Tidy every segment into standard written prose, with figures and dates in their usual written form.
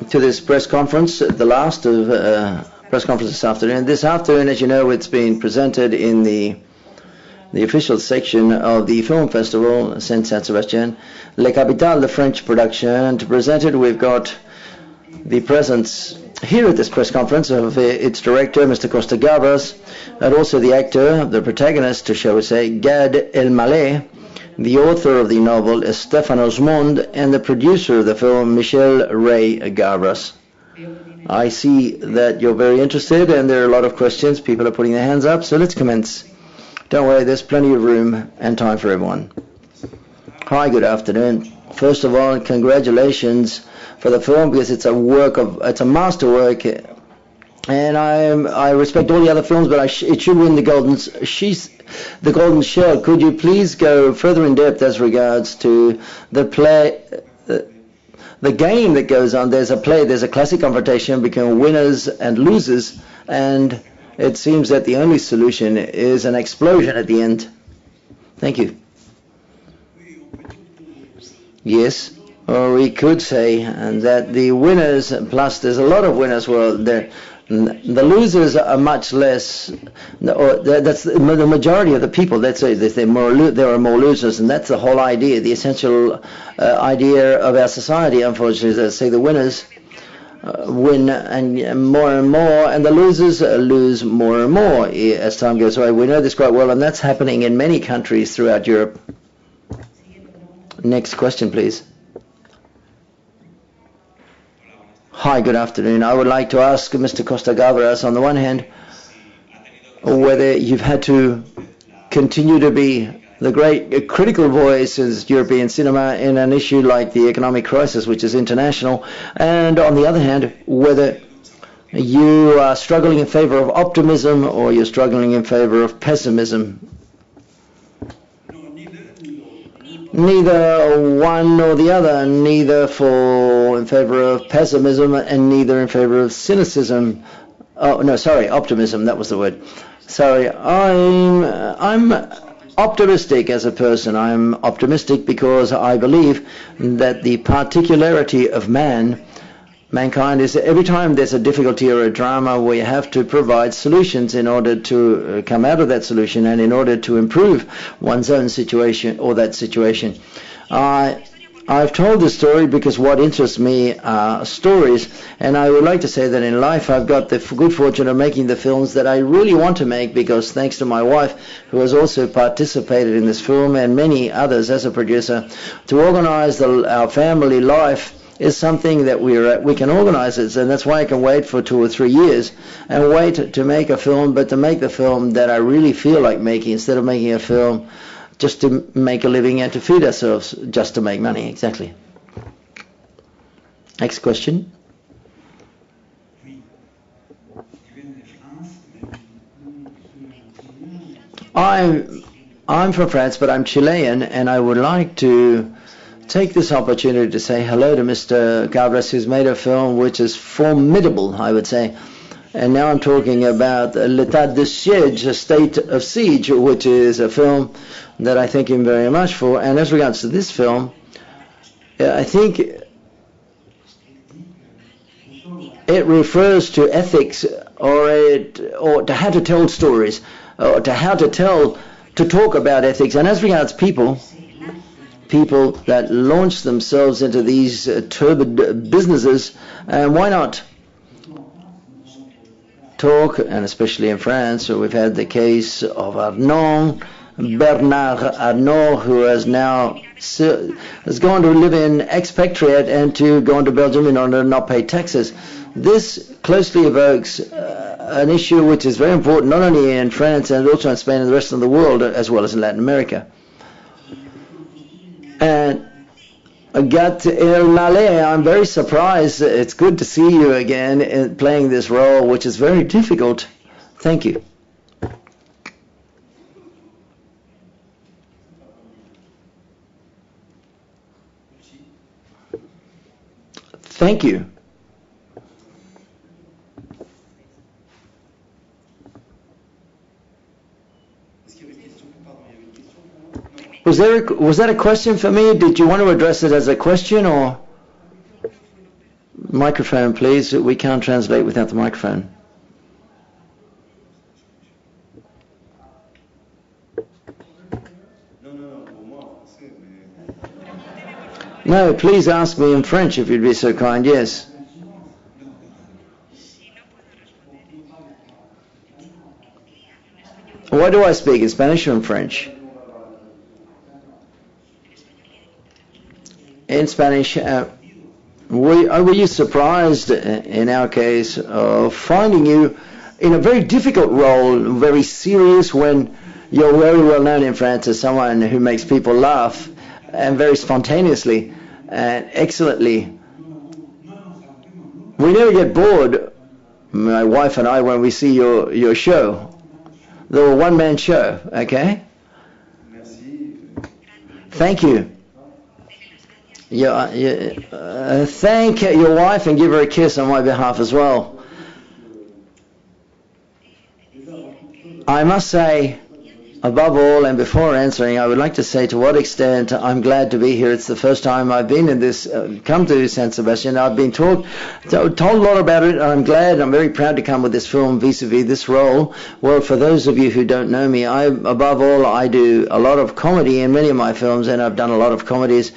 to this press conference, the last of press conference this afternoon. This afternoon, as you know, it's been presented in the official section of the film festival, Saint Sebastian, Le Capital, the French production. To present it, we've got the presence here at this press conference of its director, Mr. Costa Gavras, and also the actor, the protagonist, shall we say, Gad Elmaleh, the author of the novel, Stéphanos Mond, and the producer of the film, Michel Ray Gavras. I see that you're very interested, and there are a lot of questions. People are putting their hands up, so let's commence. Don't worry, there's plenty of room and time for everyone. Hi, good afternoon. First of all, congratulations for the film, because it's a masterwork, and I respect all the other films, but it should win the Golden Shell. Could you please go further in depth as regards to the play, the game that goes on? There's a classic confrontation between winners and losers, and it seems that the only solution is an explosion at the end. Thank you. Yes. Or we could say that the winners, plus there's a lot of winners, well, the losers are much less, or that's the majority of the people. Let's say that there are more losers, and that's the whole idea, the essential idea of our society, unfortunately, is that say the winners win and more, and the losers lose more and more as time goes away. We know this quite well, and that's happening in many countries throughout Europe. Next question, please. Hi, good afternoon. I would like to ask Mr. Costa Gavras, on the one hand, whether you've had to continue to be the great critical voice in European cinema in an issue like the economic crisis, which is international, and on the other hand, whether you are struggling in favor of optimism or you're struggling in favor of pessimism. Neither one nor the other, neither in favor of pessimism and neither in favor of cynicism. Oh, no, sorry, optimism, that was the word. Sorry, I'm optimistic as a person. I'm optimistic because I believe that the particularity of mankind is that every time there's a difficulty or a drama, we have to provide solutions in order to come out of that solution and in order to improve one's own situation or that situation. I've told this story because what interests me are stories, and I would like to say that in life I've got the good fortune of making the films that I really want to make, because thanks to my wife, who has also participated in this film, and many others as a producer, to organize our family life is something that we can organize it, and that's why I can wait for 2 or 3 years and wait to make a film, but to make the film that I really feel like making, instead of making a film just to make a living and to feed ourselves, just to make money. Exactly. Next question. I'm from France, but I'm Chilean, and I would like to take this opportunity to say hello to Mr. Gavras, who's made a film which is formidable, I would say. And now I'm talking about L'État de Siège, A State of Siege, which is a film that I thank him very much for. And as regards to this film, I think it refers to ethics, or to how to tell stories, or to how to talk about ethics. And as regards people that launch themselves into these turbid businesses, and why not talk, and especially in France, we've had the case of Bernard Arnault, who has gone to live in expatriate and to go into Belgium in order to not pay taxes. This closely evokes an issue which is very important, not only in France and also in Spain and the rest of the world, as well as in Latin America. And Gad Elmaleh, I'm very surprised. It's good to see you again playing this role, which is very difficult. Thank you. Thank you. Was that a question for me? Did you want to address it as a question, or? Microphone, please. We can't translate without the microphone. No, please ask me in French if you'd be so kind. Yes. What do I speak, in Spanish or in French? In Spanish. Were you surprised, in our case, of finding you in a very difficult role, very serious, when you're very well known in France as someone who makes people laugh, and very spontaneously and excellently? We never get bored, my wife and I, when we see your show. The one-man show, okay? Thank you. Thank your wife and give her a kiss on my behalf as well. I must say, above all, and before answering, I would like to say to what extent I'm glad to be here. It's the first time I've been in this, come to San Sebastian. I've been told a lot about it, and I'm glad, I'm very proud to come with this film vis-a-vis this role. Well, for those of you who don't know me, above all, I do a lot of comedy in many of my films, and I've done a lot of comedies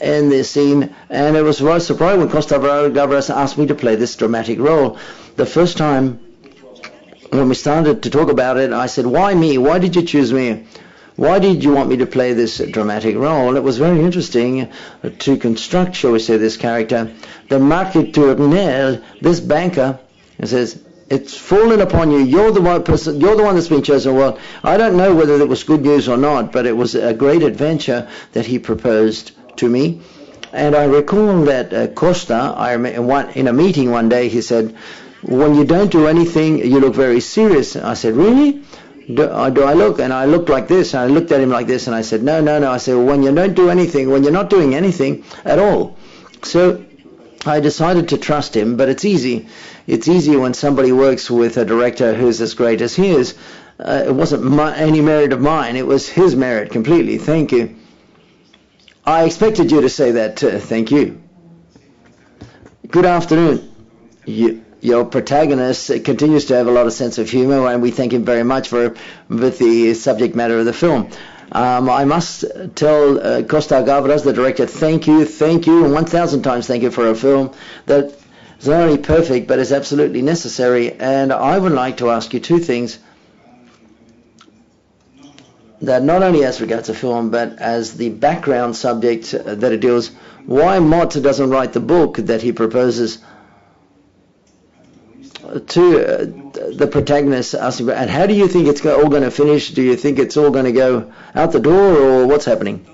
in this scene, and it was a surprise when Costa Gavras asked me to play this dramatic role. The first time when we started to talk about it, I said, why me? Why did you choose me? Why did you want me to play this dramatic role? It was very interesting to construct, shall we say, this character. The Marquis Tournelle, this banker, he says, it's fallen upon you. You're the one person. You're the one that's been chosen. Well, I don't know whether it was good news or not, but it was a great adventure that he proposed to me. And I recall that Costa, in a meeting one day, he said, when you don't do anything, you look very serious. I said, really? Do I look? And I looked like this, and I looked at him like this, and I said, no. I said, well, when you don't do anything, when you're not doing anything at all. So I decided to trust him, but it's easy. It's easy when somebody works with a director who's as great as he is. It wasn't any merit of mine. It was his merit completely. Thank you. I expected you to say that. Thank you. Good afternoon. Your protagonist continues to have a lot of sense of humor, and we thank him very much with the subject matter of the film. I must tell Costa Gavras, the director, thank you, and 1,000 times thank you for a film that is not only perfect, but is absolutely necessary. And I would like to ask you two things. That not only as regards the film, but as the background subject that it deals, why Mott doesn't write the book that he proposes to the protagonist, asking, and how do you think it's all going to finish? Do you think it's all going to go out the door, or what's happening?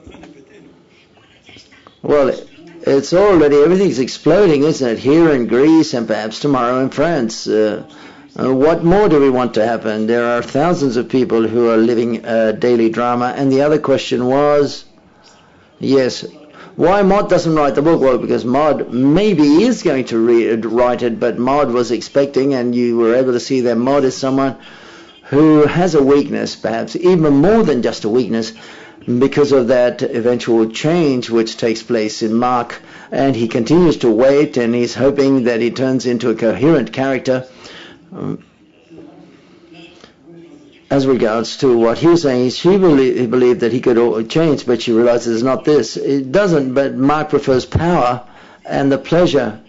Well, it's already, everything's exploding, isn't it? Here in Greece and perhaps tomorrow in France. What more do we want to happen? There are thousands of people who are living daily drama. And the other question was, yes, why Mott doesn't write the book? Well, because Mott maybe is going to write it, but Mott was expecting, and you were able to see that Mott is someone who has a weakness, perhaps even more than just a weakness, because of that eventual change which takes place in Mark. And he continues to wait, and he's hoping that he turns into a coherent character. As regards to what he was saying, he believed that he could change, but she realizes it's not this. It doesn't, but Mark prefers power and the pleasure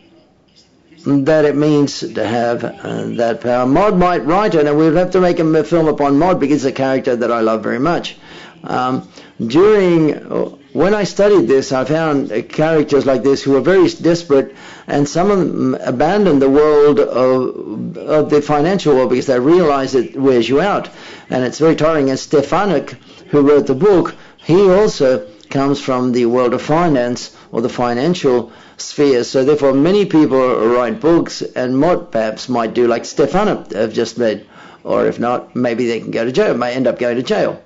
that it means to have that power. Mott might write it, and we'll have to make a film upon Mott because it's a character that I love very much. When I studied this, I found characters like this who were very desperate, and some of them abandoned the world of the financial world because they realize it wears you out, and it's very tiring. And Stefanik, who wrote the book, he also comes from the world of finance or the financial sphere. So therefore, many people write books, and Mott perhaps might do like Stefanik have just made, or if not, maybe they can go to jail, may end up going to jail.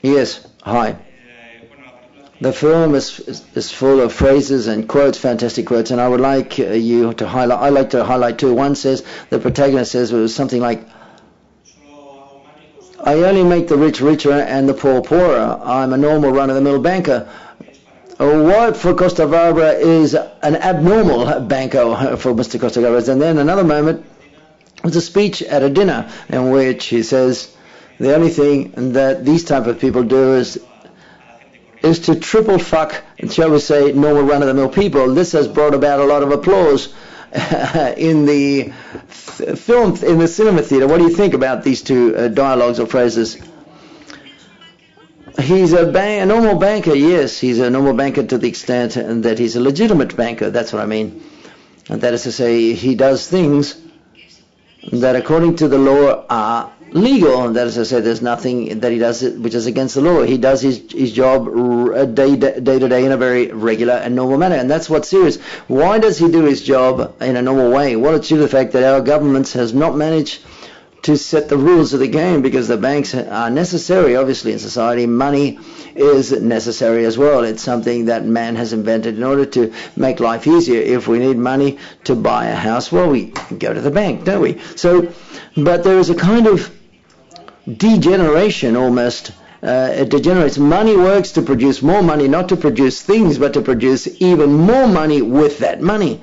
Yes, hi. The film is full of phrases and quotes, fantastic quotes, and I would like you to highlight. I like to highlight two. One says, the protagonist says it was something like, I only make the rich richer and the poor poorer. I'm a normal run-of-the-mill banker. What for Costa Barbara is an abnormal banker for Mr. Costa Gavras. And then another moment was a speech at a dinner in which he says the only thing that these type of people do is to triple fuck, shall we say, normal run-of-the-mill people. This has brought about a lot of applause in the film, in the cinema theatre. What do you think about these two dialogues or phrases? He's a normal banker, yes. He's a normal banker to the extent that he's a legitimate banker. That's what I mean. And that is to say, he does things that according to the law are legal. And that is to say, there's nothing that he does which is against the law. He does his job day to day in a very regular and normal manner. And that's what's serious. Why does he do his job in a normal way? Well, it's due to the fact that our government has not managed to set the rules of the game, because the banks are necessary, obviously, in society. Money is necessary as well. It's something that man has invented in order to make life easier. If we need money to buy a house, well, we go to the bank, don't we? So, but there is a kind of degeneration almost. It degenerates. Money works to produce more money, not to produce things, but to produce even more money with that money.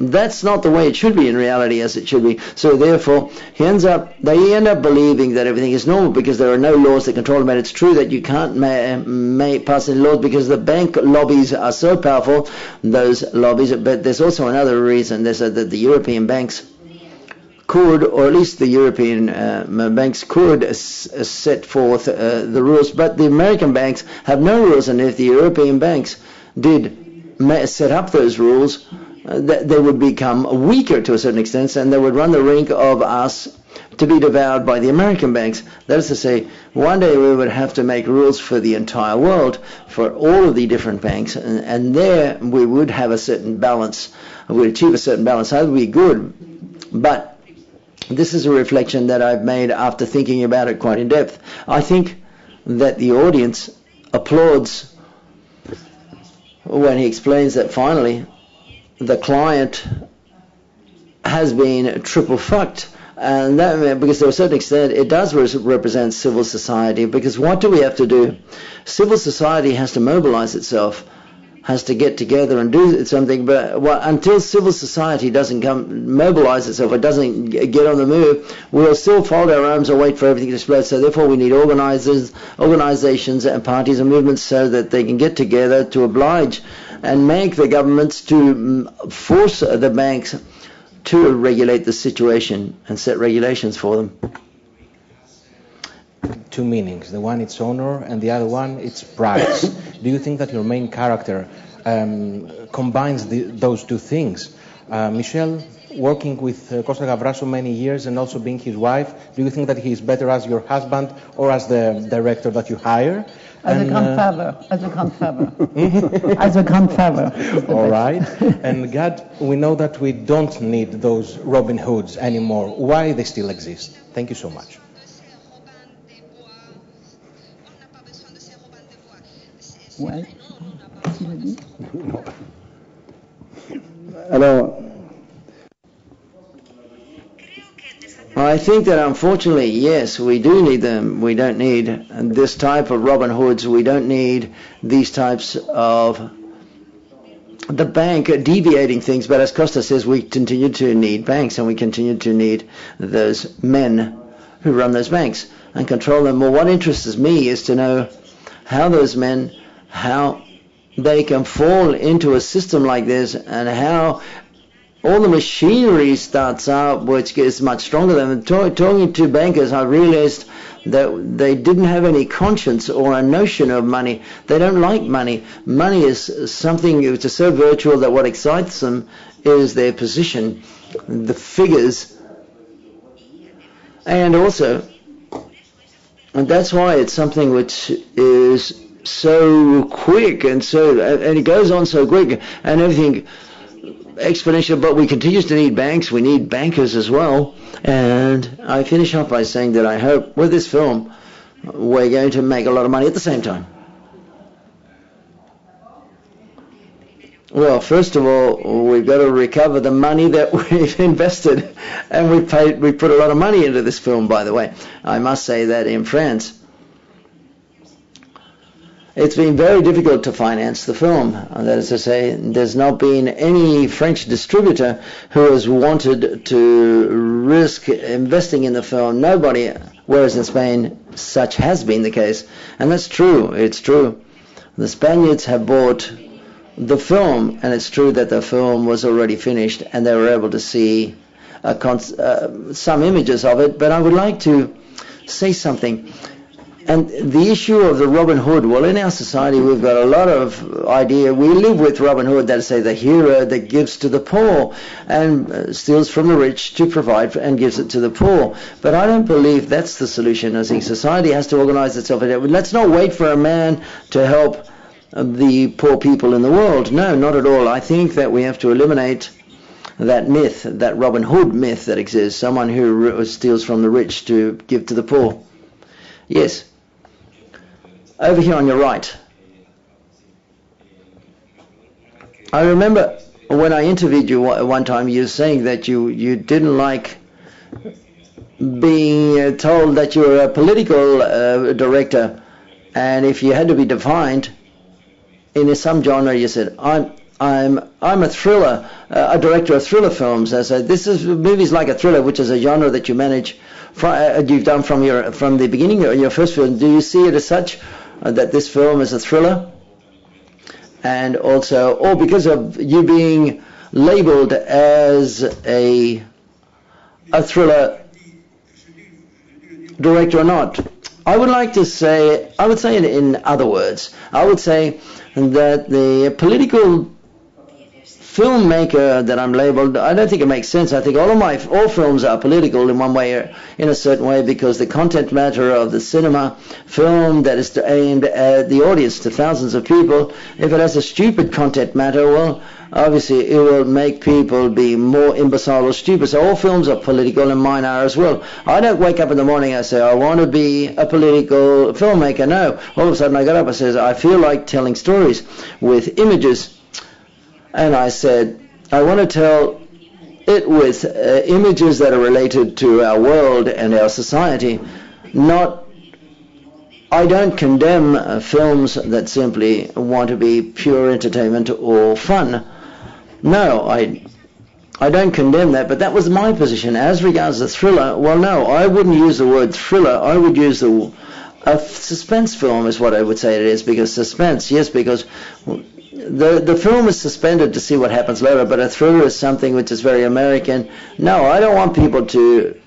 That's not the way it should be in reality, as it should be. So therefore, they end up believing that everything is normal because there are no laws that control them. And it's true that you can't pass any laws because the bank lobbies are so powerful, those lobbies. But there's also another reason. There's that the European banks could, or at least the European banks could set forth the rules, but the American banks have no rules. And if the European banks did set up those rules, they would become weaker to a certain extent, and they would run the risk of us to be devoured by the American banks. That is to say, one day we would have to make rules for the entire world, for all of the different banks, and there we would have a certain balance. We would achieve a certain balance. That would be good, but this is a reflection that I've made after thinking about it quite in depth. I think that the audience applauds when he explains that finally the client has been triple fucked, and that because to a certain extent it does represent civil society. Because what do we have to do? Civil society has to mobilize itself, has to get together and do something. But until civil society doesn't mobilize itself, it doesn't get on the move, we'll still fold our arms or wait for everything to explode. So therefore we need organizations and parties and movements so that they can get together to oblige and make the governments to force the banks to regulate the situation and set regulations for them. Two meanings. The one it's honor and the other one it's price. Do you think that your main character combines those two things? Michel, working with Costa Gavras so many years and also being his wife, do you think that he is better as your husband or as the director that you hire? As a grandfather. As a grandfather. All right. And God, we know that we don't need those Robin Hoods anymore. Why they still exist? Thank you so much. Ouais. I think that unfortunately, yes, we do need them. We don't need this type of Robin Hoods. We don't need these types of the bank deviating things. But as Costa says, we continue to need banks, and we continue to need those men who run those banks and control them. Well, what interests me is to know how those men, how they can fall into a system like this, and how all the machinery starts up, which is much stronger than talking to bankers. I realized that they didn't have any conscience or a notion of money. They don't like money. Money is something which is so virtual that what excites them is their position, the figures, and also, and that's why it's something which is so quick and it goes on so quick and everything exponential. But we continue to need banks. We need bankers as well. And I finish off by saying that I hope with this film we're going to make a lot of money at the same time. Well, first of all, we've got to recover the money that we've invested, and we put a lot of money into this film, by the way. I must say that in France, it's been very difficult to finance the film. That is to say, there's not been any French distributor who has wanted to risk investing in the film. Nobody, whereas in Spain, such has been the case. And that's true. It's true. The Spaniards have bought the film, and it's true that the film was already finished, and they were able to see some images of it. But I would like to say something. And the issue of the Robin Hood, well, in our society we've got a lot of idea. We live with Robin Hood, that is, say, the hero that gives to the poor and steals from the rich to provide and gives it to the poor. But I don't believe that's the solution. I think society has to organize itself. Let's not wait for a man to help the poor people in the world. No, not at all. I think that we have to eliminate that myth, that Robin Hood myth that exists, someone who steals from the rich to give to the poor. Yes. Over here on your right. I remember when I interviewed you one time, you were saying that you didn't like being told that you were a political director, and if you had to be defined in some genre, you said, I'm a thriller, a director of thriller films. I said, this is movies like a thriller, which is a genre that you manage. You've done from the beginning of your first film. Do you see it as such that this film is a thriller? And also, or because of you being labeled as a thriller director or not? I would like to say, I would say it in other words. I would say that the political filmmaker that I'm labeled, I don't think it makes sense. I think all films are political in one way or in a certain way, because the content matter of the cinema film that is aimed at the audience, to thousands of people, if it has a stupid content matter, well, obviously it will make people be more imbecile or stupid. So all films are political, and mine are as well. I don't wake up in the morning and say, I want to be a political filmmaker. No, all of a sudden I got up and says, I feel like telling stories with images. And I said, I want to tell it with images that are related to our world and our society. I don't condemn films that simply want to be pure entertainment or fun. No, I don't condemn that, but that was my position. As regards the thriller, well, no, I wouldn't use the word thriller. I would use a suspense film is what I would say it is, because suspense, yes, because the film is suspended to see what happens later, but a thriller is something which is very American. No, I don't want people to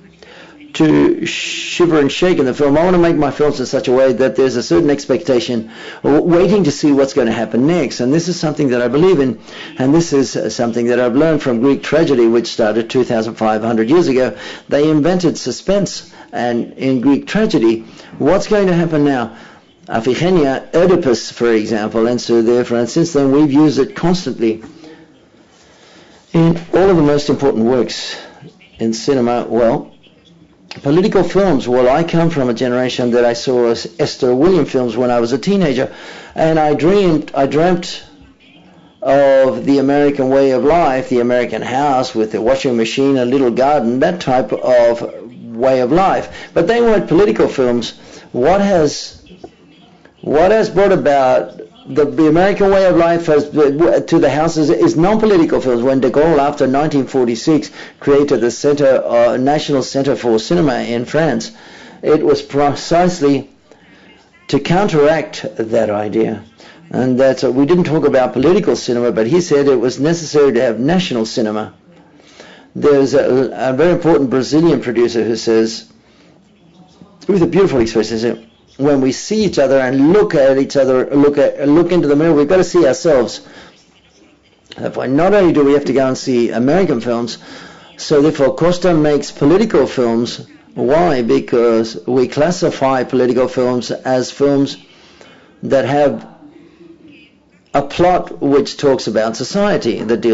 shiver and shake in the film. I want to make my films in such a way that there's a certain expectation, waiting to see what's going to happen next. And this is something that I believe in, and this is something that I've learned from Greek tragedy, which started 2,500 years ago. They invented suspense, and in Greek tragedy, what's going to happen now? Iphigenia, Oedipus, for example, and so therefore, and since then we've used it constantly in all of the most important works in cinema. Well, political films, well, I come from a generation that I saw Esther Williams films when I was a teenager, and I dreamt of the American way of life, the American house with the washing machine, a little garden, that type of way of life. But they weren't political films. What has brought about the American way of life to the houses is non-political films. When de Gaulle, after 1946, created the National Center for Cinema in France, it was precisely to counteract that idea. And we didn't talk about political cinema, but he said it was necessary to have national cinema. There's a very important Brazilian producer who says, with a beautiful expression, when we see each other and look at each other, look into the mirror, we've got to see ourselves. Therefore, not only do we have to go and see American films, so therefore Costa makes political films. Why? Because we classify political films as films that have a plot which talks about society, that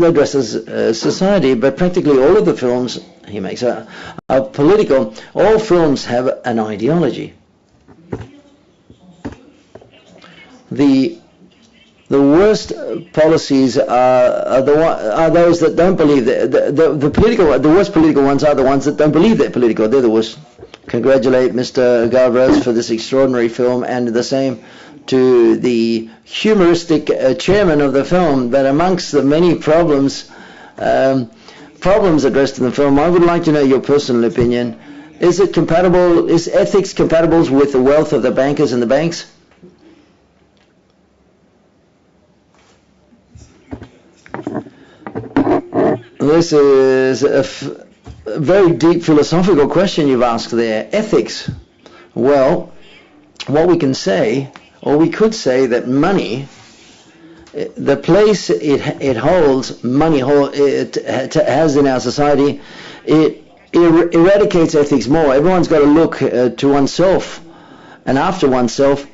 addresses society, but practically all of the films he makes are political. All films have an ideology. The The worst policies are those that don't believe the worst political ones are the ones that don't believe they're political. They're the worst. Congratulate Mr. Galvez for this extraordinary film, and the same to the humoristic chairman of the film. But amongst the many problems addressed in the film, I would like to know your personal opinion. Is ethics compatible with the wealth of the bankers and the banks? This is a very deep philosophical question you've asked there. Ethics. Well, what we can say, or we could say that money, the place it holds, it has in our society, it eradicates ethics more. Everyone's got to look to oneself and after oneself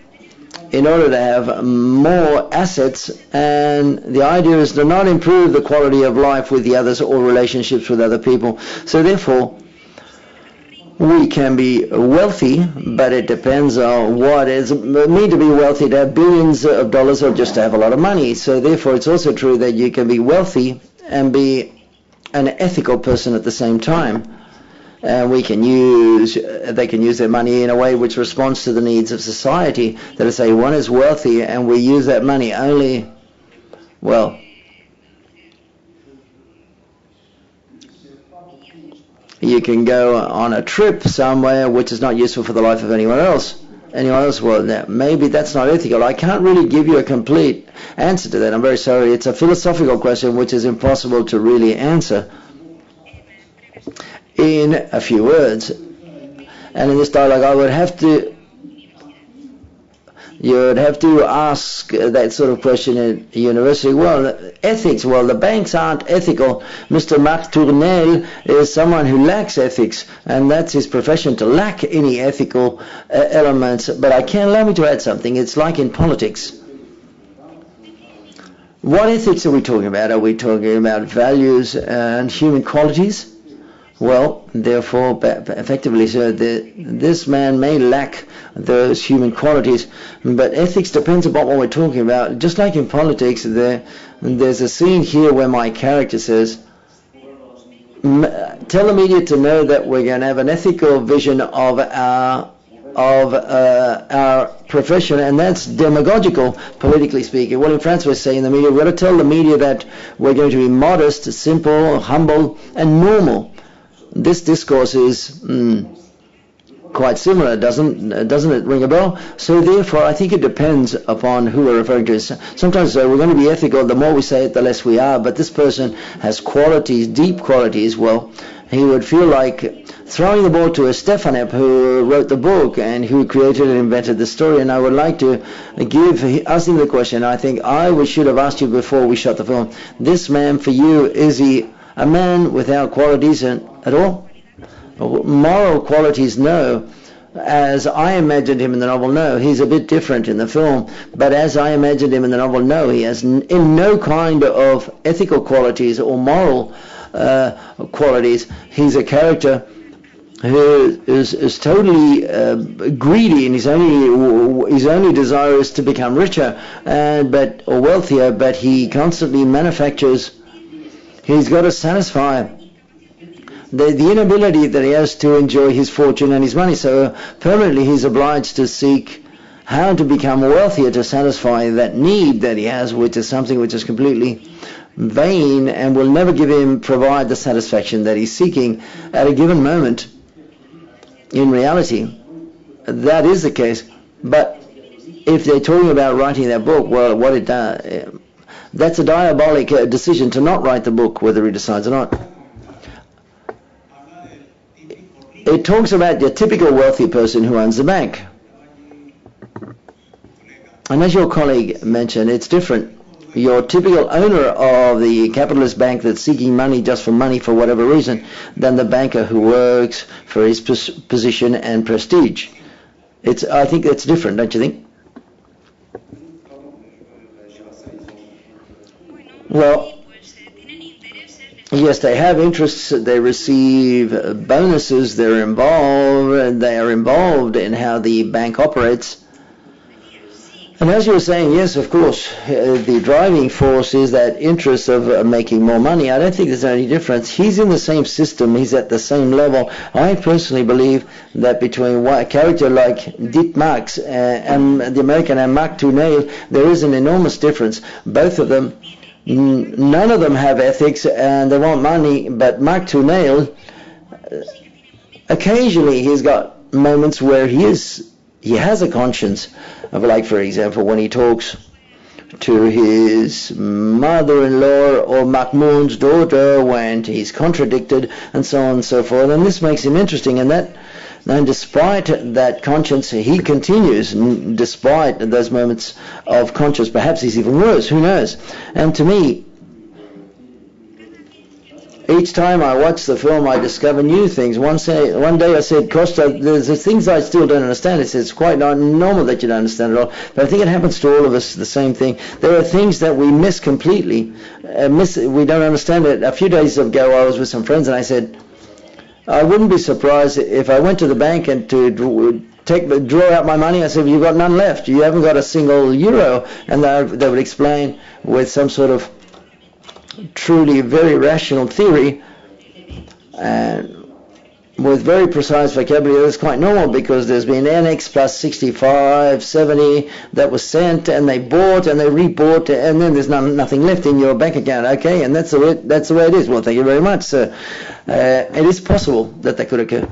in order to have more assets, and the idea is to not improve the quality of life with the others or relationships with other people. So therefore, we can be wealthy, but it depends on what it means to be wealthy, to have billions of dollars or just to have a lot of money. So therefore, it's also true that you can be wealthy and be an ethical person at the same time. And they can use their money in a way which responds to the needs of society. That is, say, one is wealthy and we use that money only, well, you can go on a trip somewhere which is not useful for the life of anyone else. Well, now, maybe that's not ethical. I can't really give you a complete answer to that. I'm very sorry. It's a philosophical question which is impossible to really answer in a few words. And in this dialogue, you would have to ask that sort of question at university. Well, ethics, well, the banks aren't ethical. Mr. Marc Tournel is someone who lacks ethics, and that's his profession, to lack any ethical elements. But allow me to add something. It's like in politics. What ethics are we talking about? Are we talking about values and human qualities? Well, therefore, effectively, so this man may lack those human qualities, but ethics depends upon what we're talking about. Just like in politics, there's a scene here where my character says, tell the media to know that we're going to have an ethical vision of our profession, and that's demagogical, politically speaking. Well, in France, we're saying in the media, we've got to tell the media that we're going to be modest, simple, humble, and normal. This discourse is quite similar, doesn't it ring a bell? So therefore, I think it depends upon who we're referring to. Sometimes we're going to be ethical. The more we say it, the less we are. But this person has qualities, deep qualities. Well, he would feel like throwing the ball to Stefanep, who wrote the book and who created and invented the story. And I would like to ask him the question. I think we should have asked you before we shot the film. This man, for you, is he a man without qualities at all? Moral qualities, no. As I imagined him in the novel, no. He's a bit different in the film, but as I imagined him in the novel, no. He has in no kind of ethical qualities or moral qualities. He's a character who is totally greedy, and his only desire is to become richer or wealthier, but he constantly manufactures. He's got to satisfy the inability that he has to enjoy his fortune and his money. So permanently he's obliged to seek how to become wealthier to satisfy that need that he has, which is something which is completely vain and will never provide the satisfaction that he's seeking at a given moment. In reality, that is the case. But if they're talking about writing that book, well, what it does, that's a diabolic decision to not write the book, whether he decides or not. It talks about your typical wealthy person who owns a bank. And as your colleague mentioned, it's different. Your typical owner of the capitalist bank that's seeking money just for money for whatever reason, than the banker who works for his position and prestige. I think that's different, don't you think? Well, yes, they have interests, they receive bonuses, they are involved in how the bank operates. And as you were saying, yes, of course, the driving force is that interest of making more money. I don't think there's any difference. He's in the same system. He's at the same level. I personally believe that between a character like Dick Marx and the American and Mark Tunnell, there is an enormous difference. Both of them, none of them have ethics and they want money, but Mark Tunnell, occasionally he's got moments where he has a conscience. Like, for example, when he talks to his mother-in-law or Mahmoud's daughter when he's contradicted and so on and so forth. And this makes him interesting. And despite that conscience, he continues, despite those moments of conscience. Perhaps he's even worse. Who knows? And to me, each time I watch the film, I discover new things. One day I said, Costa, there's things I still don't understand. It's quite not normal that you don't understand it all. But I think it happens to all of us, the same thing. There are things that we miss completely. We don't understand it. A few days ago, I was with some friends, and I said, I wouldn't be surprised if I went to the bank and to draw out my money. I said, you've got none left. You haven't got a single euro. And they would explain with some sort of truly very rational theory and with very precise vocabulary. That's quite normal because there's been NX plus 65, 70 that was sent, and they bought and they rebought, and then there's nothing left in your bank account. Okay, and that's the way it is. Well, thank you very much, sir. It is possible that could occur.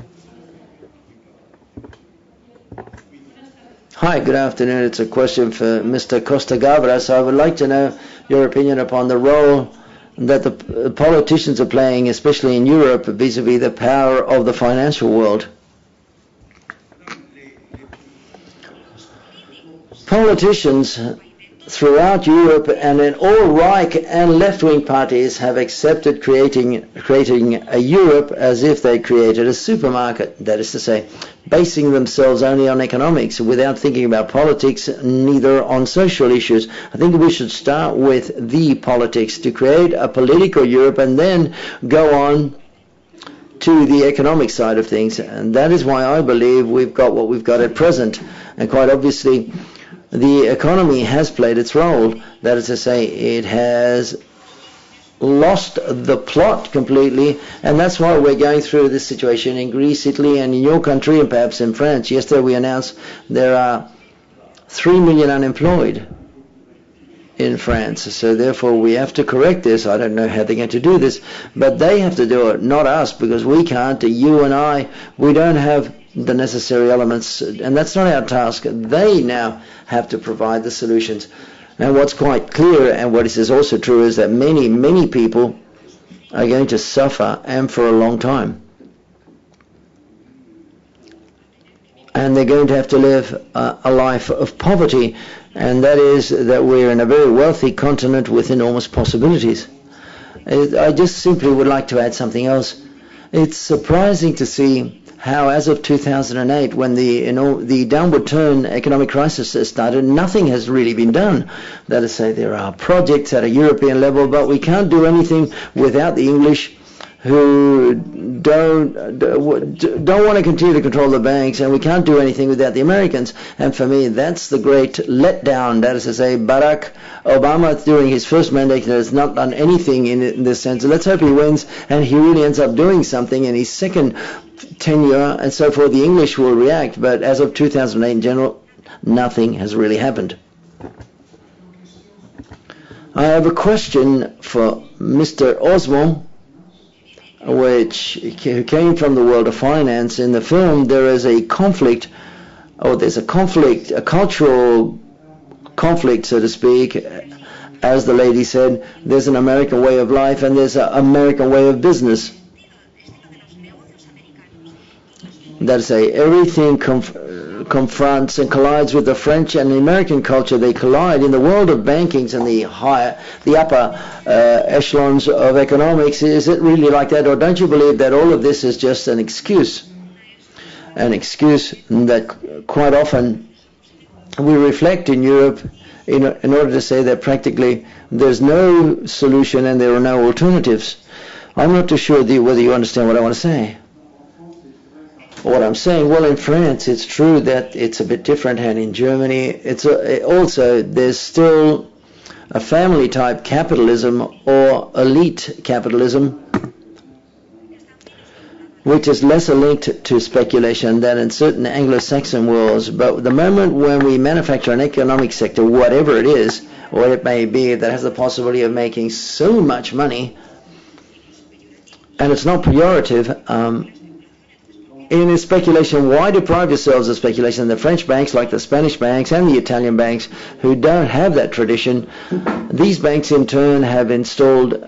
Hi, good afternoon. It's a question for Mr. Costa Gavras. I would like to know your opinion upon the role that the politicians are playing, especially in Europe, vis-a-vis the power of the financial world. Politicians throughout Europe and in all right and left-wing parties have accepted creating a Europe as if they created a supermarket, that is to say, basing themselves only on economics without thinking about politics, neither on social issues. I think we should start with the politics to create a political Europe and then go on to the economic side of things. And that is why I believe we've got what we've got at present. And quite obviously, the economy has played its role. That is to say, it has lost the plot completely, and that's why we're going through this situation in Greece, Italy, and in your country, and perhaps in France. Yesterday we announced there are 3 million unemployed in France, so therefore we have to correct this. I don't know how they're going to do this, but they have to do it, not us, because we can't. You and I, we don't have the necessary elements, and that's not our task. They now have to provide the solutions. And what's quite clear, and what is also true, is that many, many people are going to suffer, and for a long time. And they're going to have to live a life of poverty, and that is that we're in a very wealthy continent with enormous possibilities. I just simply would like to add something else. It's surprising to see how, as of 2008, when the downward turn economic crisis started, nothing has really been done. That is to say, there are projects at a European level, but we can't do anything without the English, who don't want to continue to control the banks, and we can't do anything without the Americans. And for me, that's the great letdown. That is to say, Barack Obama, during his first mandate, has not done anything in this sense. Let's hope he wins and he really ends up doing something in his second tenure, and so forth. The English will react, but as of 2008 in general, nothing has really happened. I have a question for Mr. Osmo, who came from the world of finance. In the film, there is a conflict, a cultural conflict, so to speak. As the lady said, there's an American way of life and there's an American way of business. That is, everything confronts and collides with the French and the American culture. They collide in the world of bankings and the upper echelons of economics. Is it really like that, or don't you believe that all of this is just an excuse? An excuse that quite often we reflect in Europe in order to say that practically there's no solution and there are no alternatives. I'm not too sure whether you understand what I want to say. what I'm saying, well, in France, it's true that it's a bit different, and in Germany, it's also, there's still a family-type capitalism or elite capitalism, which is lesser linked to speculation than in certain Anglo-Saxon worlds. But the moment when we manufacture an economic sector, whatever it is, or it may be, that has the possibility of making so much money, and it's not pejorative, in speculation, why deprive yourselves of speculation? The French banks, like the Spanish banks and the Italian banks, who don't have that tradition, these banks in turn have installed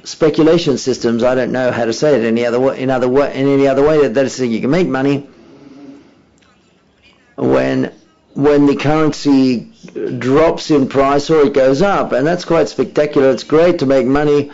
speculation systems. I don't know how to say it any other way, in any other way, that is, you can make money when the currency drops in price or it goes up, and that's quite spectacular. It's great to make money.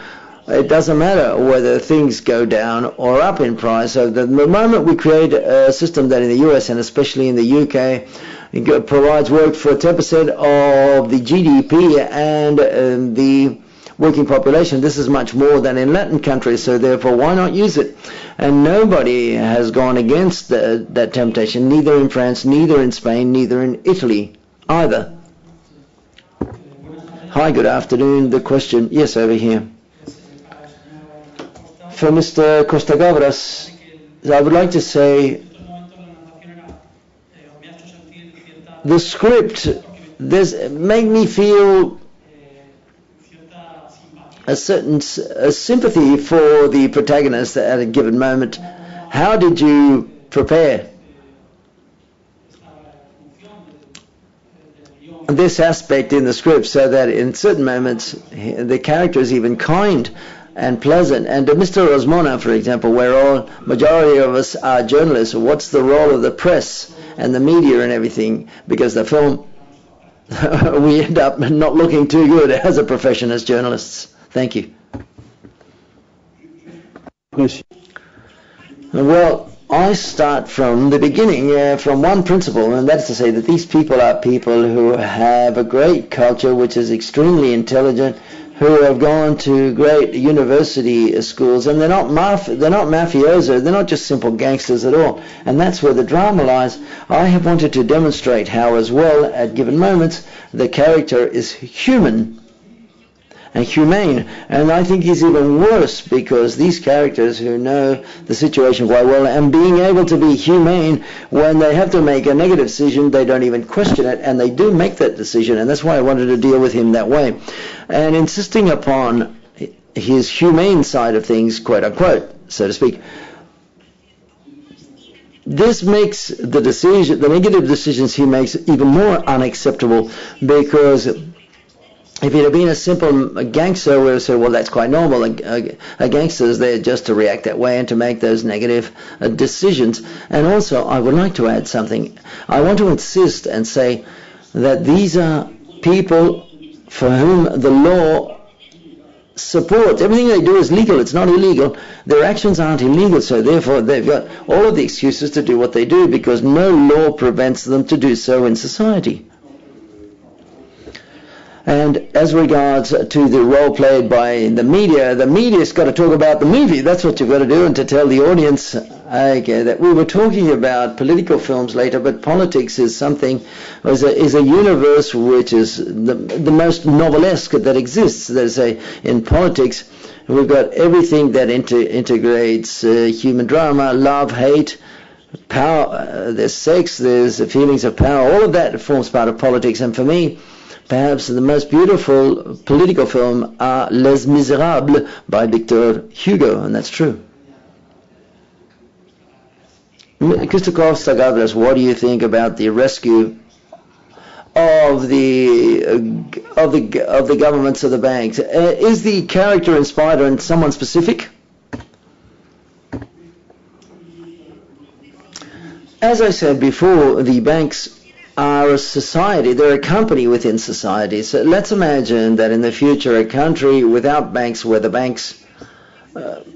It doesn't matter whether things go down or up in price. So the moment we create a system that in the US and especially in the UK it provides work for 10% of the GDP and the working population, this is much more than in Latin countries, so therefore why not use it? And nobody has gone against that temptation, neither in France, neither in Spain, neither in Italy either. Hi, good afternoon. The question, yes, over here. For Mr. Costa Gavras, I would like to say the script make me feel a certain sympathy for the protagonist at a given moment. How did you prepare this aspect in the script so that in certain moments the character is even kind and pleasant? And Mr. Osmona, for example, where majority of us are journalists, what's the role of the press and the media and everything? Because the film, we end up not looking too good as a profession as journalists. Thank you. Well, I start from the beginning, from one principle, and that's to say that these people are people who have a great culture, which is extremely intelligent, who have gone to great university schools, and they're not mafioso, they're not just simple gangsters at all, and that's where the drama lies. I have wanted to demonstrate how, as well, at given moments, the character is human and humane, and I think he's even worse because these characters who know the situation quite well and being able to be humane when they have to make a negative decision, they don't even question it, and they do make that decision, and that's why I wanted to deal with him that way, and insisting upon his humane side of things, quote unquote, so to speak. This makes the negative decisions he makes even more unacceptable, because if it had been a simple gangster, we would say, well, that's quite normal. A gangster is there just to react that way and to make those negative decisions. And also, I would like to add something. I want to insist and say that these are people for whom the law supports. Everything they do is legal. It's not illegal. Their actions aren't illegal, so therefore they've got all of the excuses to do what they do because no law prevents them to do so in society. And as regards to the role played by the media's got to talk about the movie. That's what you've got to do, and to tell the audience, okay, that we were talking about political films later, but politics is something, is a universe which is the most novelesque that exists. There's in politics, we've got everything that integrates human drama, love, hate, power, there's sex, there's feelings of power. All of that forms part of politics, and for me, perhaps the most beautiful political film are Les Miserables by Victor Hugo, and that's true. Christophe Sagavras, what do you think about the rescue of the governments of the banks? Is the character inspired on someone specific? As I said before, the banks are a society, they're a company within society. So let's imagine that in the future a country without banks, where the banks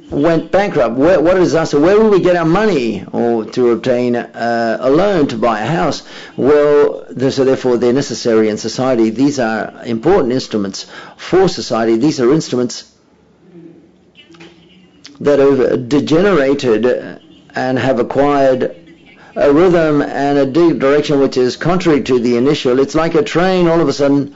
went bankrupt. What a disaster. Where will we get our money or to obtain a loan to buy a house? Well, so therefore they're necessary in society. These are important instruments for society. These are instruments that have degenerated and have acquired a rhythm and a direction which is contrary to the initial. It's like a train all of a sudden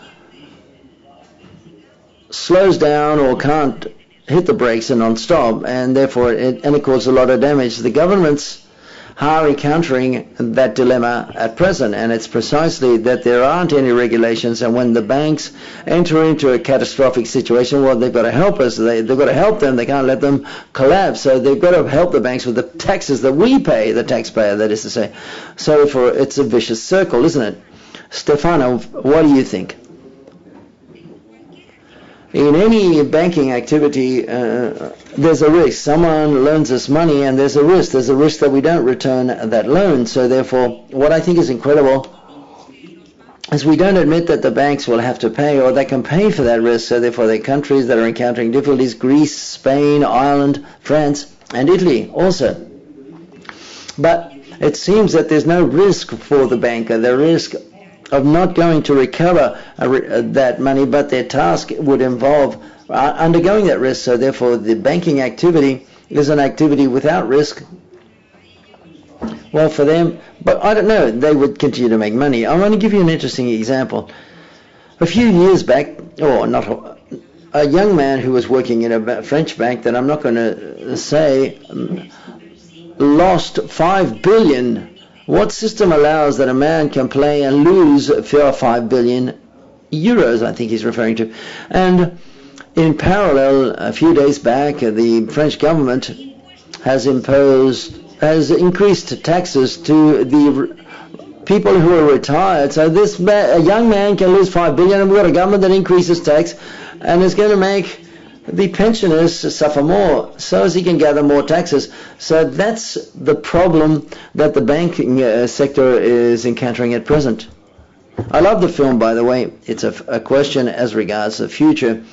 slows down or can't hit the brakes and non-stop, and therefore it causes a lot of damage. The governments are encountering that dilemma at present, and it's precisely that there aren't any regulations, and when the banks enter into a catastrophic situation, well, they've got to help us. They've got to help them. They can't let them collapse. So they've got to help the banks with the taxes that we pay, the taxpayer, that is to say. So it's a vicious circle, isn't it? Stefano, what do you think? In any banking activity, there's a risk. Someone loans us money, and there's a risk. There's a risk that we don't return that loan. So therefore, what I think is incredible is we don't admit that the banks will have to pay, or they can pay for that risk. So therefore, there are countries that are encountering difficulties: Greece, Spain, Ireland, France, and Italy also. But it seems that there's no risk for the banker. The risk of not going to recover that money, but their task would involve undergoing that risk. So therefore, the banking activity is an activity without risk. Well, for them, but I don't know, they would continue to make money. I'm going to give you an interesting example. A few years back, a young man who was working in a French bank that I'm not going to say lost 5 billion. What system allows that a man can play and lose 5 billion euros, I think he's referring to? And in parallel, a few days back, the French government has increased taxes to the people who are retired. So a young man can lose 5 billion, and we've got a government that increases tax and is going to make the pensioners suffer more so as he can gather more taxes. So that's the problem that the banking sector is encountering at present. I love the film, by the way. It's a question as regards the future,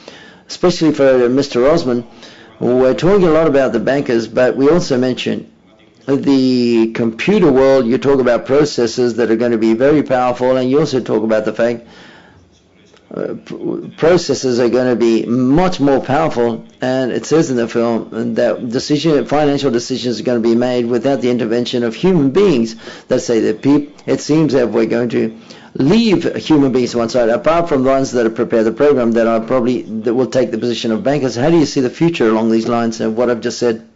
especially for Mr. Osman. We're talking a lot about the bankers, but we also mention the computer world. You talk about processors that are going to be very powerful, and you also talk about the fact processes are going to be much more powerful, and it says in the film that financial decisions are going to be made without the intervention of human beings. Let's say that it seems that we're going to leave human beings to one side, apart from the ones that have prepared the program that will take the position of bankers. How do you see the future along these lines of what I've just said?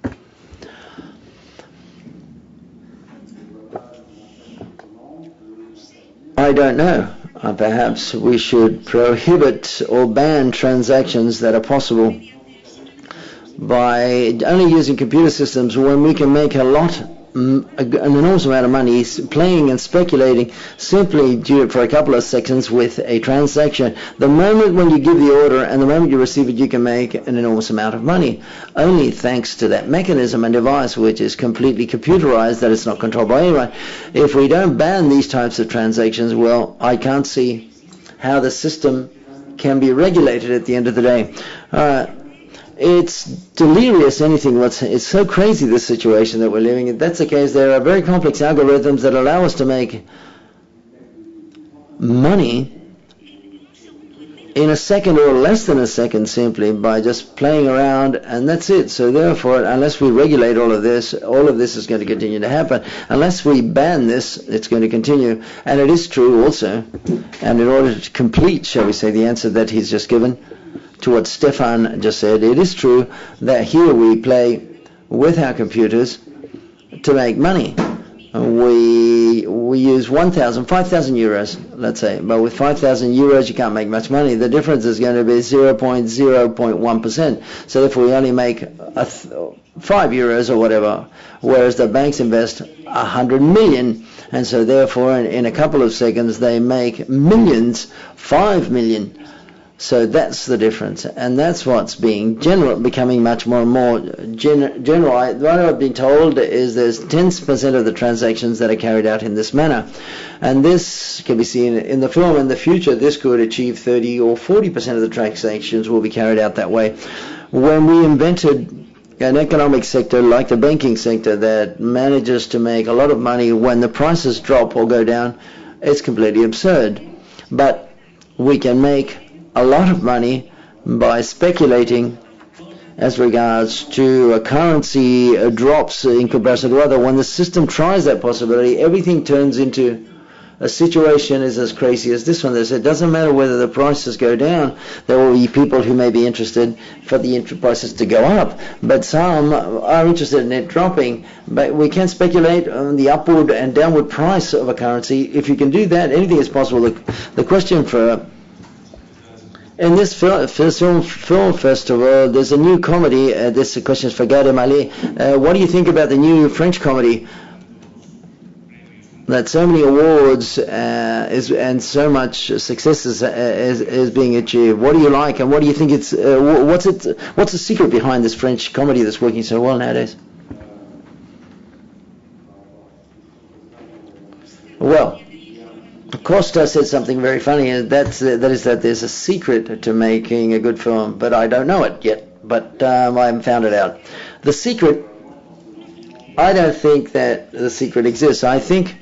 I don't know. Perhaps we should prohibit or ban transactions that are possible by only using computer systems when we can make an enormous amount of money playing and speculating simply for a couple of seconds with a transaction. The moment when you give the order and the moment you receive it, you can make an enormous amount of money, only thanks to that mechanism and device which is completely computerized, that it's not controlled by anyone. If we don't ban these types of transactions, well, I can't see how the system can be regulated at the end of the day. It's delirious, it's so crazy, this situation that we're living in. If that's the case, there are very complex algorithms that allow us to make money in a second or less than a second simply by just playing around, and that's it. So therefore, unless we regulate all of this is going to continue to happen. Unless we ban this, it's going to continue. And it is true also, and in order to complete, shall we say, the answer that he's just given to what Stefan just said, it is true that here we play with our computers to make money. We use 5,000 euros, let's say, but with 5,000 euros you can't make much money. The difference is going to be 0.01%. So therefore we only make 5 euros or whatever, whereas the banks invest 100 million, and so therefore in a couple of seconds they make millions, 5 million. So that's the difference, and that's what's becoming much more and more general. What I've been told is there's 10% of the transactions that are carried out in this manner, and this can be seen in the film. In the future, this could achieve 30 or 40% of the transactions will be carried out that way. When we invented an economic sector like the banking sector that manages to make a lot of money when the prices drop or go down, it's completely absurd. But we can make a lot of money by speculating as regards to a currency drops in comparison to other. When the system tries that possibility, everything turns into a situation is as crazy as this one. They said it doesn't matter whether the prices go down. There will be people who may be interested for the prices to go up, but some are interested in it dropping. But we can't speculate on the upward and downward price of a currency. If you can do that, anything is possible. The question for in this film festival, there's a new comedy. This question is for Gad Elmaleh. What do you think about the new French comedy that so many awards and so much success is being achieved? What do you like, and what do you think it's what's the secret behind this French comedy that's working so well nowadays? Well, Costa said something very funny, and that is that there's a secret to making a good film, but I don't know it yet, but I haven't found it out. The secret, I don't think that the secret exists. I think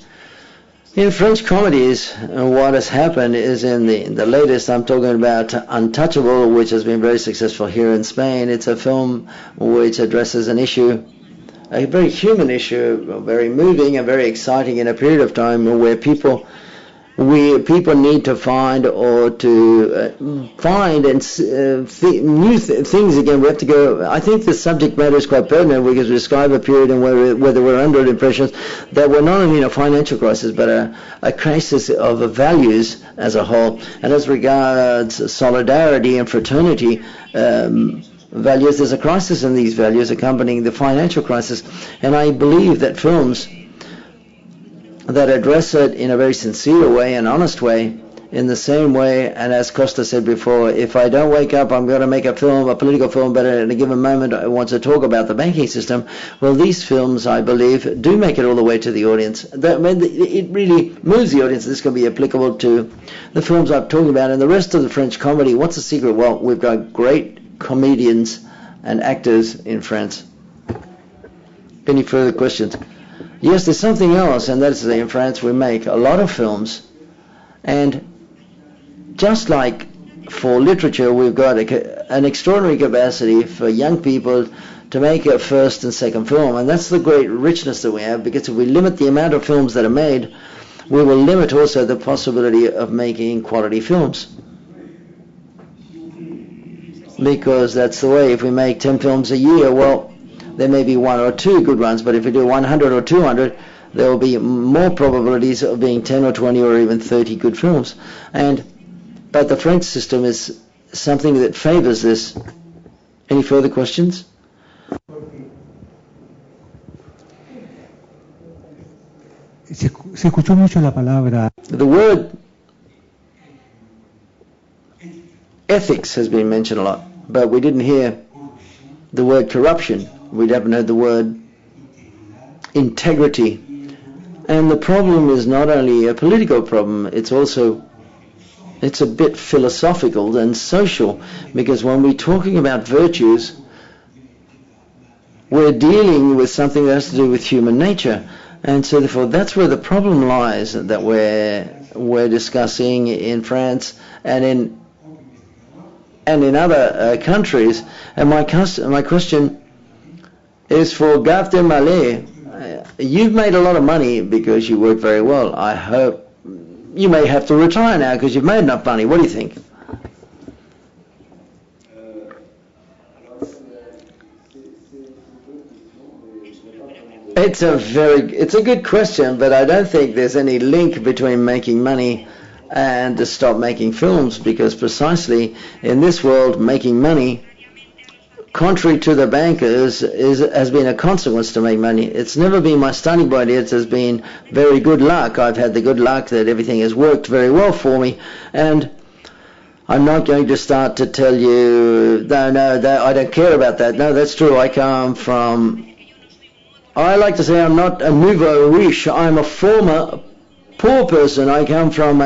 in French comedies, what has happened is in the latest, I'm talking about Untouchable, which has been very successful here in Spain. It's a film which addresses an issue, a very human issue, very moving and very exciting in a period of time where people need to find or to find and new things again. We have to go. I think the subject matter is quite pertinent because we describe a period in where there were under impressions that we're not only in a financial crisis but a crisis of values as a whole. And as regards solidarity and fraternity values, there's a crisis in these values accompanying the financial crisis. And I believe that films that address it in a very sincere way, an honest way, in the same way, and as Costa said before, if I don't wake up, I'm going to make a political film, but at a given moment I want to talk about the banking system. Well, these films, I believe, do make it all the way to the audience. It really moves the audience. This can be applicable to the films I'm talking about. And the rest of the French comedy, what's the secret? Well, we've got great comedians and actors in France. Any further questions? Yes, there's something else, and that's in France we make a lot of films, and just like for literature, we've got an extraordinary capacity for young people to make a first and second film, and that's the great richness that we have, because if we limit the amount of films that are made, we will limit also the possibility of making quality films. Because that's the way, if we make 10 films a year, well, there may be one or two good ones, but if we do 100 or 200, there will be more probabilities of being 10 or 20 or even 30 good films. But the French system is something that favors this. Any further questions? Se escuchó mucho la palabra. The word ethics has been mentioned a lot, but we didn't hear the word corruption. We haven't heard the word integrity. And the problem is not only a political problem, it's a bit philosophical and social, because when we're talking about virtues, we're dealing with something that has to do with human nature. And so therefore that's where the problem lies that we're discussing in France and in other countries. And my question is for Gad Elmaleh. You've made a lot of money because you work very well. I hope you may have to retire now because you've made enough money. What do you think? It's a good question, but I don't think there's any link between making money and to stop making films, because precisely in this world, making money, contrary to the bankers, has been a consequence to make money. It's never been my starting point. It has been very good luck. I've had the good luck that everything has worked very well for me, and I'm not going to start to tell you, no, I don't care about that. No, that's true. I like to say I'm not a nouveau riche. I'm a former poor person. I come from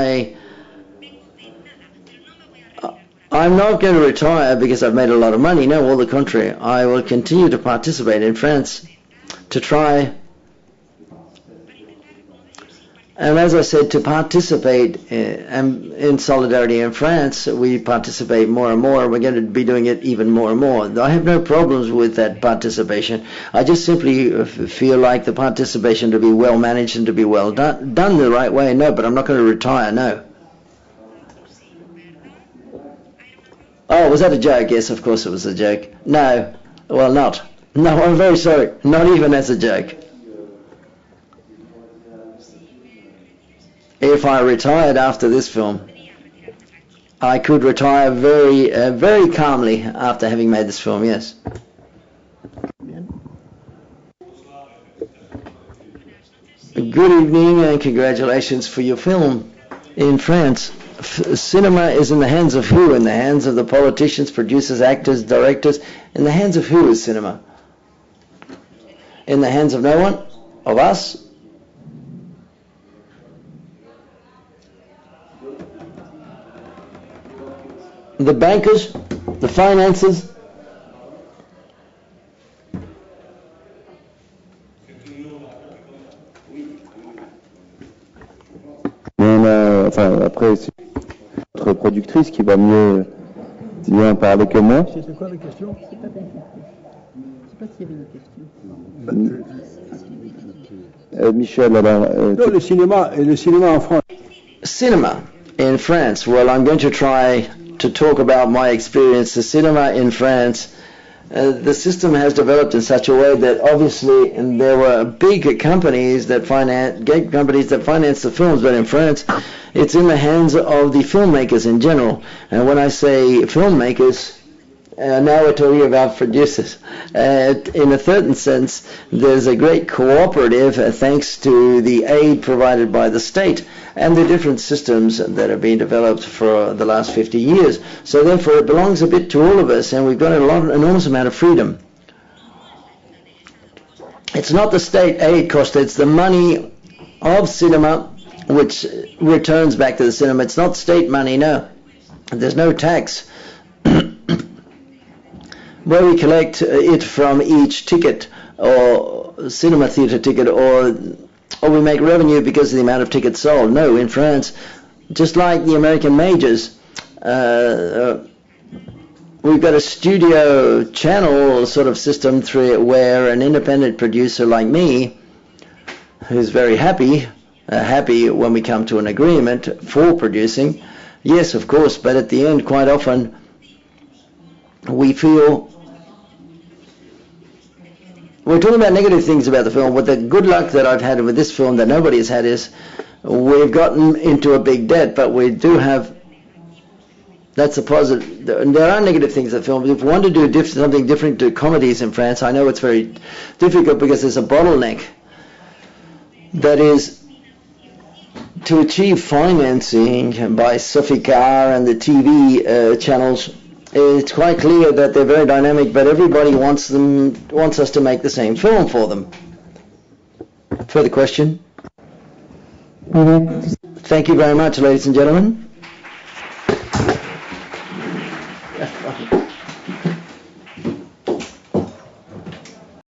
I'm not going to retire because I've made a lot of money. No, all the contrary. I will continue to participate in France to try And as I said, to participate in Solidarity in France, we participate more and more. We're going to be doing it even more and more. I have no problems with that participation. I just simply feel like the participation to be well managed and to be well done the right way. No, but I'm not going to retire, no. Oh, was that a joke? Yes, of course it was a joke. No, well, not. No, I'm very sorry. Not even as a joke. If I retired after this film, I could retire very, very calmly after having made this film, yes. Good evening and congratulations for your film in France. Cinema is in the hands of who? In the hands of the politicians, producers, actors, directors. In the hands of who is cinema? In the hands of no one? Of us? The bankers, the finances. Enfin, après, c'est notre productrice qui va mieux en parler que moi. C'est quoi la question? Je sais pas s'il y avait une question. Michel, alors... Non, le cinéma en France. Cinema in France. Well, I'm going to try to talk about my experience. The cinema in France, the system has developed in such a way that obviously there were big companies that finance the films, but in France it's in the hands of the filmmakers in general. And when I say filmmakers, now we're talking about producers. In a certain sense, there's a great cooperative thanks to the aid provided by the state and the different systems that have been developed for the last 50 years. So therefore it belongs a bit to all of us, and we've got an enormous amount of freedom. It's not the state aid cost, it's the money of cinema which returns back to the cinema. It's not state money, no. There's no tax. Where we collect it from each ticket or cinema theatre ticket, or we make revenue because of the amount of tickets sold. No, in France, just like the American majors, we've got a studio channel sort of system through it where an independent producer like me, who's very happy when we come to an agreement for producing, yes, of course, but at the end, quite often, we feel... We're talking about negative things about the film, but the good luck that I've had with this film that nobody has had is we've gotten into a big debt, but we do have... That's a positive. There are negative things in the film. If we want to do something different to comedies in France, I know it's very difficult because there's a bottleneck. That is, to achieve financing by Soficar and the TV channels, it's quite clear that they're very dynamic, but everybody wants us to make the same film for them. Further question? Thank you very much, ladies and gentlemen.